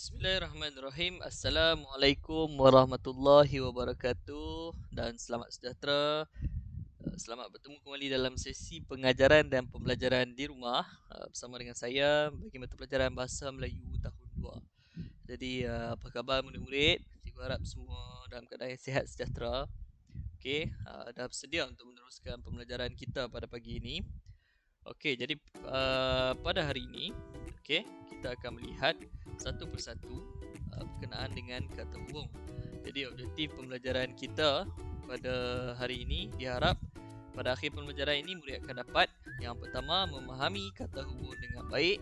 Bismillahirrahmanirrahim. Assalamualaikum warahmatullahi wabarakatuh dan selamat sejahtera. Selamat bertemu kembali dalam sesi pengajaran dan pembelajaran di rumah bersama dengan saya bagi mata pelajaran Bahasa Melayu tahun 2. Jadi apa khabar murid-murid? Cikgu harap semua dalam keadaan yang sihat sejahtera. Okey, dah bersedia untuk meneruskan pembelajaran kita pada pagi ini. Okey, jadi pada hari ini kita akan melihat satu persatu berkenaan dengan kata hubung. Jadi objektif pembelajaran kita pada hari ini diharap pada akhir pembelajaran ini murid akan dapat yang pertama memahami kata hubung dengan baik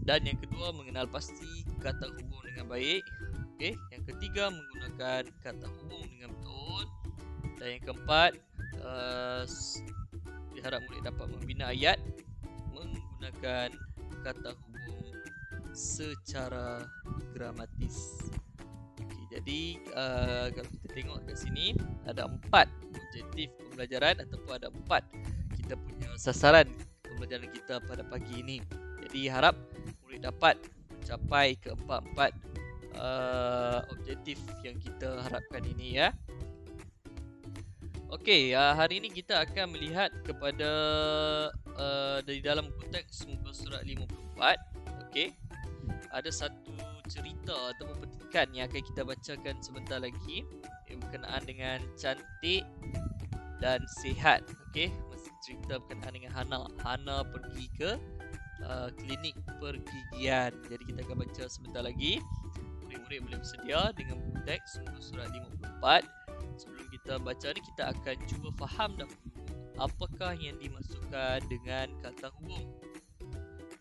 dan yang kedua mengenal pasti kata hubung dengan baik. Okey, yang ketiga menggunakan kata hubung dengan betul dan yang keempat diharap murid dapat membina ayat menggunakan kata hubung secara gramatis. Okey, jadi kalau kita tengok kat sini ada 4 objektif pembelajaran ataupun ada 4 kita punya sasaran pembelajaran kita pada pagi ini. Jadi harap murid dapat mencapai ke 4 objektif yang kita harapkan ini ya. Okey, hari ini kita akan melihat kepada dari dalam konteks muka surat 54. Okey. Ada satu cerita atau petikan yang akan kita bacakan sebentar lagi yang berkenaan dengan cantik dan sihat. Okey, cerita berkenaan dengan Hana. Hana pergi ke klinik pergigian. Jadi kita akan baca sebentar lagi. Murid-murid boleh bersedia dengan buku teks muka surat 54. Sebelum kita baca ni, kita akan cuba faham dahulu apakah yang dimaksudkan dengan kata hubung.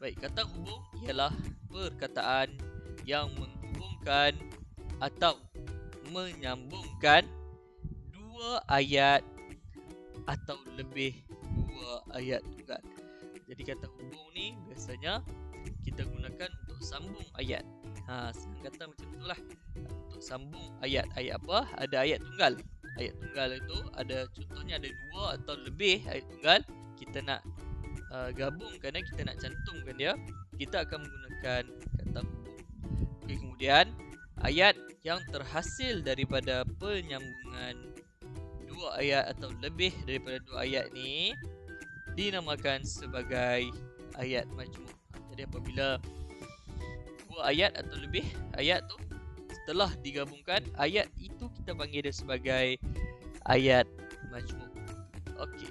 Baik, kata hubung ialah perkataan yang menghubungkan atau menyambungkan dua ayat atau lebih dua ayat tunggal. Jadi kata hubung ni biasanya kita gunakan untuk sambung ayat. Senang kata macam itulah. Untuk sambung ayat. Ayat apa? Ada ayat tunggal. Ayat tunggal itu ada contohnya ada dua atau lebih ayat tunggal. Kita nak gabungkan dan kita nak cantumkan dia, kita akan menggunakan kata hubung. Okay, kemudian ayat yang terhasil daripada penyambungan dua ayat atau lebih daripada dua ayat ni dinamakan sebagai ayat majmuk. Jadi apabila dua ayat atau lebih ayat tu setelah digabungkan, ayat itu kita panggil dia sebagai ayat majmuk. Okey,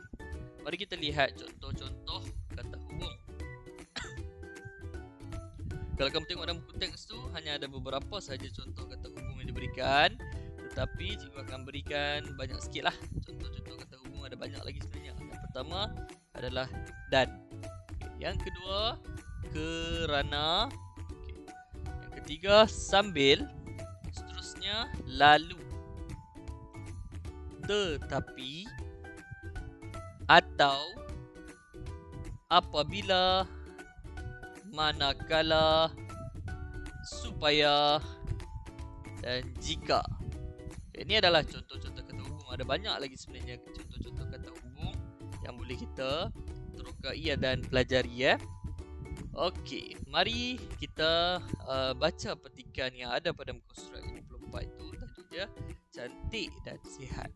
mari kita lihat contoh-contoh kata hubung. Kalau kamu tengok dalam buku teks tu hanya ada beberapa sahaja contoh kata hubung yang diberikan, tetapi cikgu akan berikan banyak sikit lah. Contoh-contoh kata hubung ada banyak lagi sebenarnya. Yang pertama adalah dan. Yang kedua kerana. Yang ketiga sambil. Seterusnya lalu, tetapi, atau, apabila, manakala, supaya, dan jika. Ini adalah contoh-contoh kata hubung. Ada banyak lagi sebenarnya contoh-contoh kata hubung yang boleh kita terokai dan pelajari ya. Okey, mari kita baca petikan yang ada pada muka surat 54 itu. Tajuk dia cantik dan sihat.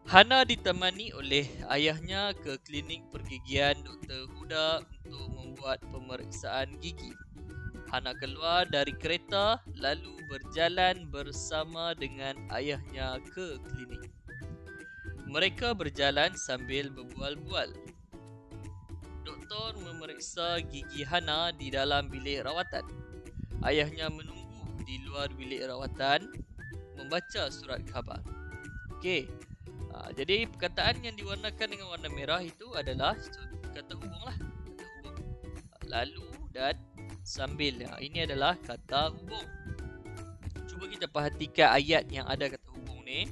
Hana ditemani oleh ayahnya ke klinik pergigian Dr. Huda untuk membuat pemeriksaan gigi. Hana keluar dari kereta lalu berjalan bersama dengan ayahnya ke klinik. Mereka berjalan sambil berbual-bual. Doktor memeriksa gigi Hana di dalam bilik rawatan. Ayahnya menunggu di luar bilik rawatan membaca surat khabar. Okey. Jadi perkataan yang diwarnakan dengan warna merah itu adalah kata hubung lah. Kata hubung. Lalu dan sambil. Ini adalah kata hubung. Cuba kita perhatikan ayat yang ada kata hubung ni.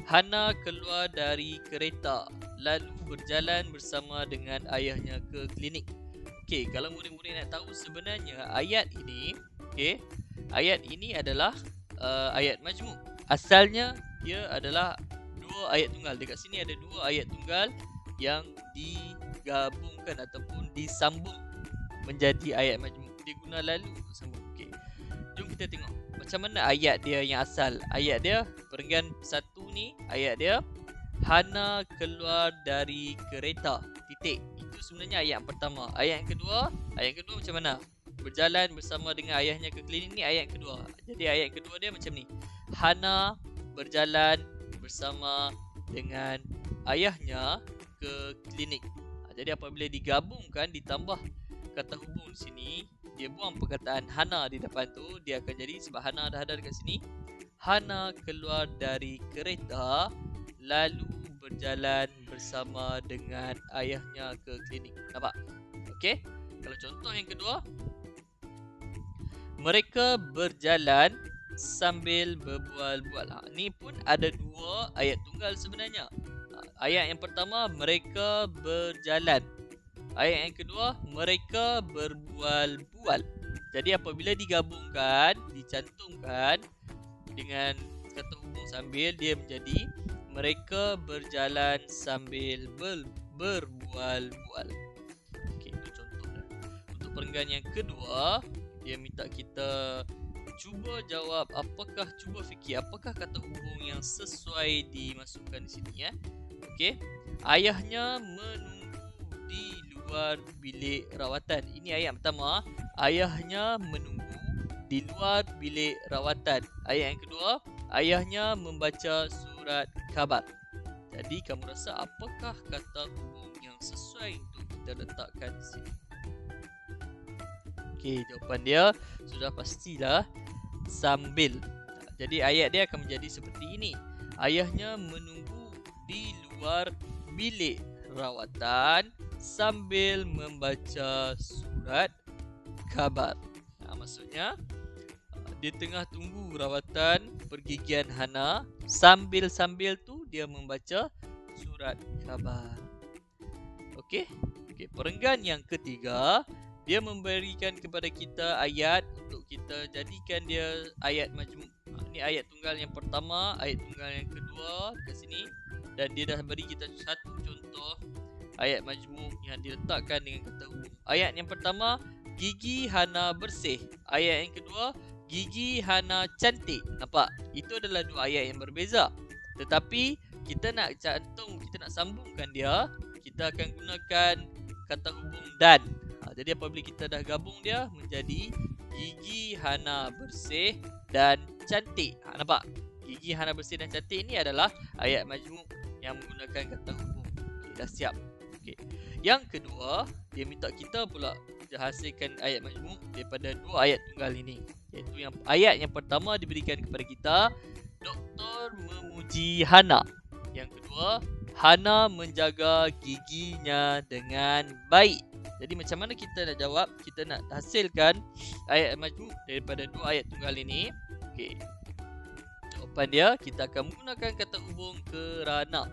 Hana keluar dari kereta lalu berjalan bersama dengan ayahnya ke klinik. Okey, kalau murid-murid nak tahu sebenarnya ayat ini, ayat ini adalah ayat majmuk. Asalnya dia adalah dua ayat tunggal. Dekat sini ada dua ayat tunggal yang digabungkan ataupun disambung menjadi ayat majmuk. dia guna lalu untuk sambung. Okey. Jom kita tengok macam mana ayat dia yang asal. Ayat dia perenggan 1 ni, ayat dia Hana keluar dari kereta. Titik. Itu sebenarnya ayat yang pertama. Ayat yang kedua macam mana? Berjalan bersama dengan ayahnya ke klinik ni ayat yang kedua. Jadi ayat yang kedua dia macam ni. Hana berjalan bersama dengan ayahnya ke klinik. Jadi apabila digabungkan, ditambah kata hubung di sini, dia buang perkataan Hana di depan tu, dia akan jadi, sebab Hana dah ada dekat sini, Hana keluar dari kereta lalu berjalan bersama dengan ayahnya ke klinik. Nampak? Okey. Kalau contoh yang kedua, mereka berjalan sambil berbual-bual. Ni pun ada 2 ayat tunggal sebenarnya. Ayat yang pertama, mereka berjalan. Ayat yang kedua, mereka berbual-bual. Jadi apabila digabungkan, dicantumkan dengan kata hubung sambil, dia menjadi mereka berjalan sambil berbual-bual. Okey, itu contohnya. Untuk perenggan yang kedua, dia minta kita cuba jawab, cuba fikir apakah kata hubung yang sesuai dimasukkan di sini ya. Okey. Ayahnya menunggu di luar bilik rawatan. Ini ayat pertama. Ayahnya menunggu di luar bilik rawatan. Ayat yang kedua, ayahnya membaca surat khabar. Jadi kamu rasa apakah kata hubung yang sesuai untuk kita letakkan di sini? Okey, jawapan dia sudah pastilah sambil. Jadi ayat dia akan menjadi seperti ini. Ayahnya menunggu di luar bilik rawatan sambil membaca surat khabar. Maksudnya dia tengah tunggu rawatan pergigian Hana, sambil-sambil tu dia membaca surat khabar. Okey. Perenggan yang ketiga, dia memberikan kepada kita ayat untuk kita jadikan dia ayat majmuk. Ini ayat tunggal yang pertama, ayat tunggal yang kedua kat sini, dan dia dah beri kita satu contoh ayat majmuk yang diletakkan dengan kata hubung. Ayat yang pertama, gigi Hana bersih. Ayat yang kedua, gigi Hana cantik. Nampak? Itu adalah 2 ayat yang berbeza. Tetapi kita nak sambungkan dia, kita akan gunakan kata hubung dan. Jadi apabila kita dah gabung dia menjadi gigi Hana bersih dan cantik. Nampak? Gigi Hana bersih dan cantik ni adalah ayat majmuk yang menggunakan kata hubung. Okey, dah siap. Okey. Yang kedua, dia minta kita pula hasilkan ayat majmuk daripada 2 ayat tunggal ini. Iaitu yang ayat yang pertama diberikan kepada kita, doktor memuji Hana. Yang kedua, Hana menjaga giginya dengan baik. Jadi macam mana kita nak jawab? Kita nak hasilkan ayat majmuk daripada 2 ayat tunggal ini. Okey. Jawapan dia, kita akan menggunakan kata hubung kerana.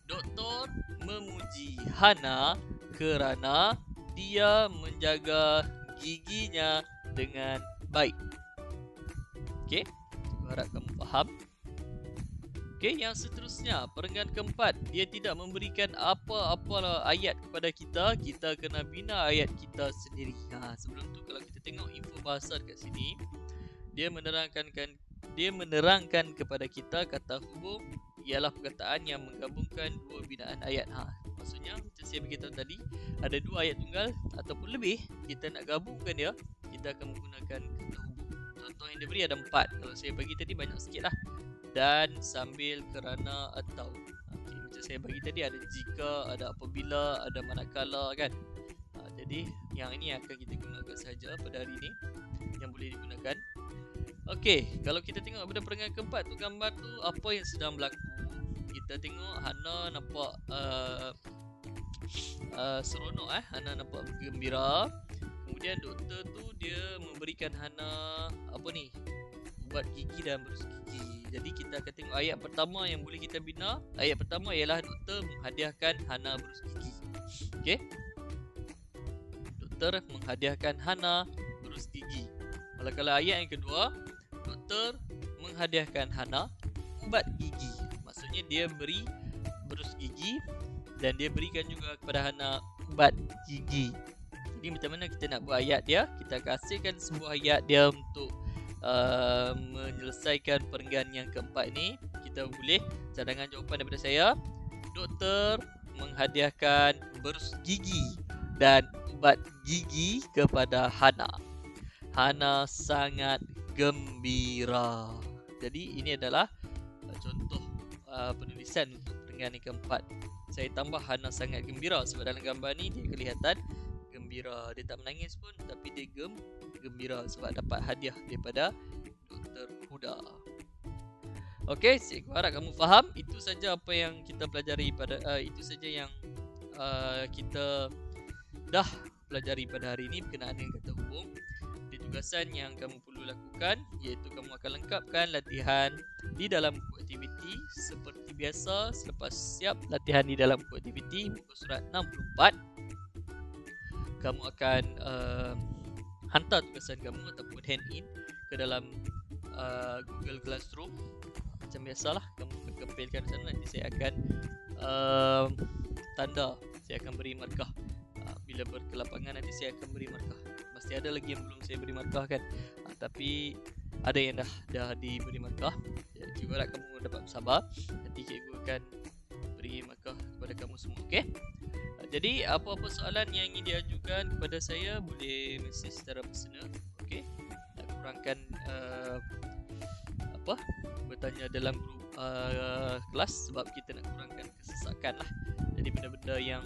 Doktor memuji Hana kerana dia menjaga giginya dengan baik. Okey, harap kamu faham. Okey, yang seterusnya, perenggan keempat, dia tidak memberikan apa-apa ayat kepada kita. Kita kena bina ayat kita sendiri. Sebelum tu kalau kita tengok info bahasa dekat sini, dia menerangkan kepada kita kata hubung ialah perkataan yang menggabungkan 2 binaan ayat. Maksudnya macam saya beritahu tadi, ada 2 ayat tunggal ataupun lebih, kita nak gabungkan dia, kita akan menggunakan kata hubung. Contoh yang dia beri ada 4. Kalau saya bagi tadi banyak sikit lah. Dan, sambil, kerana, atau. Okay, macam saya bagi tadi ada jika, ada apabila, ada manakala kan. Jadi yang ini akan kita gunakan saja pada hari ini, yang boleh digunakan. Okey, kalau kita tengok pada perenggan keempat tu, gambar tu apa yang sedang berlaku. Kita tengok Hana nampak seronok Hana nampak gembira. Kemudian doktor tu dia memberikan Hana ubat gigi dan berus gigi. Jadi kita akan tengok ayat pertama yang boleh kita bina. Ayat pertama ialah doktor menghadiahkan Hana berus gigi. Okey. Doktor menghadiahkan Hana berus gigi. Kalau ayat yang kedua, doktor menghadiahkan Hana ubat gigi. Maksudnya dia beri berus gigi dan dia berikan juga kepada Hana ubat gigi. Jadi macam mana kita nak buat ayat dia? Kita kasihkan sebuah ayat dia untuk menyelesaikan perenggan yang keempat ni. Kita boleh cadangan jawapan daripada saya. Doktor menghadiahkan berus gigi dan ubat gigi kepada Hana. Hana sangat gembira. Jadi ini adalah contoh penulisan untuk perenggan yang keempat. Saya tambah Hana sangat gembira sebab dalam gambar ni dia kelihatan gembira. Dia tak menangis pun tapi dia gembira sebab dapat hadiah daripada Dr. Huda. Okey, cikgu harap kamu faham. Itu saja apa yang kita pelajari pada itu saja yang kita dah pelajari pada hari ini berkenaan dengan kata hubung. Tugasan yang kamu perlu lakukan iaitu kamu akan lengkapkan latihan di dalam buku aktiviti seperti biasa. Selepas siap latihan di dalam buku aktiviti muka surat 64, kamu akan hantar tugasan kamu ataupun hand in ke dalam Google Classroom. Macam biasalah, kamu kepilkan sana, nanti saya akan tanda, saya akan beri markah. Bila berkelapangan nanti saya akan beri markah. Pasti ada lagi yang belum saya beri markah kan, tapi ada yang dah diberi markah. Cikgu harap kamu dapat bersabar, nanti cikgu akan beri markah kepada kamu semua. Okey. Jadi apa-apa soalan yang ingin diajukan kepada saya boleh mesej secara personal. Okey. Nak kurangkan bertanya dalam grup kelas sebab kita nak kurangkan kesesakan lah. Jadi benda-benda yang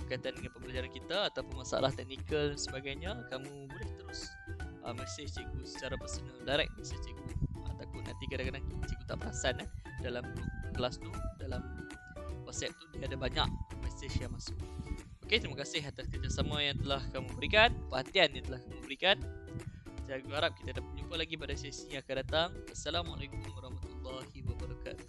berkaitan dengan pembelajaran kita ataupun masalah teknikal dan sebagainya, kamu boleh terus mesej cikgu secara personal, direct mesej cikgu. Takut nanti kadang-kadang cikgu tak perasan dalam grup kelas tu, dalam WhatsApp tu dia ada banyak mesej yang masuk. Okey, terima kasih atas kerjasama yang telah kamu berikan, perhatian yang telah kamu berikan. Cikgu harap kita dapat berjumpa lagi pada sesi yang akan datang. Assalamualaikum warahmatullahi wabarakatuh.